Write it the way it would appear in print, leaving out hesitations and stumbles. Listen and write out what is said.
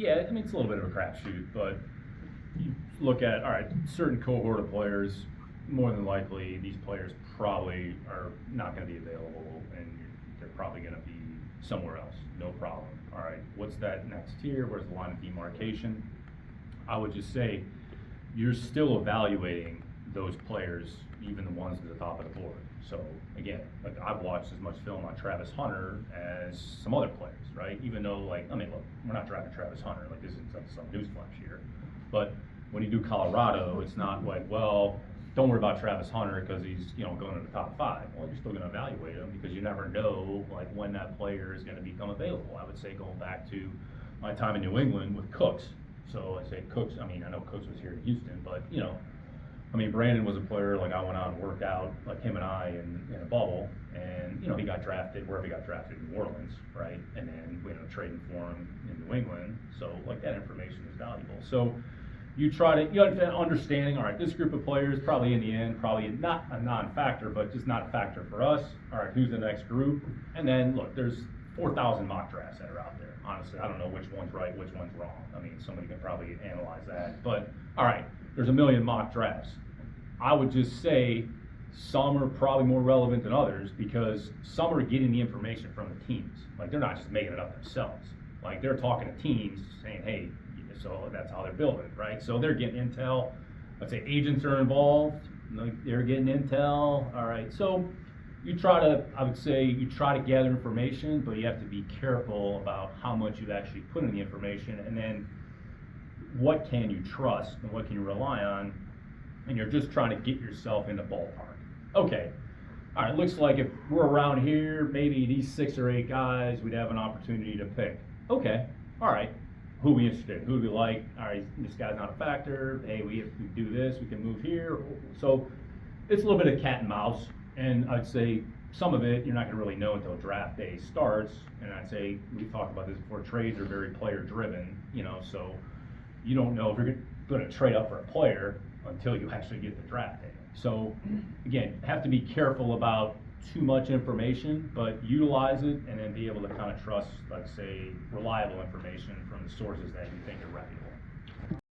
Yeah, I mean, it's a little bit of a crapshoot, but you look at, all right, certain cohort of players, more than likely, these players probably are not going to be available, and they're probably going to be somewhere else. No problem. All right, what's that next tier? Where's the line of demarcation? I would just say you're still evaluating those players, even the ones at the top of the board. So again, like I've watched as much film on Travis Hunter as some other players, right? Even though, like, I mean, look, we're not drafting Travis Hunter, like this isn't some newsflash here. But when you do Colorado, it's not like, well, don't worry about Travis Hunter because he's, you know, going to the top 5. Well, you're still going to evaluate him because you never know, like, when that player is going to become available. I would say going back to my time in New England with Cooks. So I say Cooks, I mean, I know Cooks was here in Houston, but, you know, I mean, Brandon was a player, like, I went out and worked out, like him and I, in a bubble, and, you know, he got drafted wherever he got drafted in New Orleans, right? And then we ended up trading for him in New England. So, like, that information is valuable. So you try to, you know, understanding, all right, this group of players, probably in the end, probably not a non-factor, but just not a factor for us. All right, who's the next group? And then, look, there's 4,000 mock drafts that are out there. Honestly, I don't know which one's right, which one's wrong. I mean, somebody can probably analyze that. But, all right, there's a million mock drafts. I would just say some are probably more relevant than others because some are getting the information from the teams. Like, they're not just making it up themselves. Like, they're talking to teams saying, hey, so that's how they're building it, right? So they're getting intel. Let's say agents are involved. They're getting intel. All right, so you try to, I would say, you try to gather information, but you have to be careful about how much you actually put in the information, and then what can you trust and what can you rely on, and you're just trying to get yourself in the ballpark. Okay, all right, looks like if we're around here, maybe these 6 or 8 guys, we'd have an opportunity to pick. Okay, all right, who we interested in? Who do we like? All right, this guy's not a factor. Hey, we do this, we can move here. So it's a little bit of cat and mouse, and I'd say some of it you're not going to really know until draft day starts. And I'd say, we've talked about this before, trades are very player driven, you know, so you don't know if you're going to trade up for a player until you actually get the draft day. So again, have to be careful about too much information, but utilize it and then be able to kind of trust, like, say, reliable information from the sources that you think are reputable.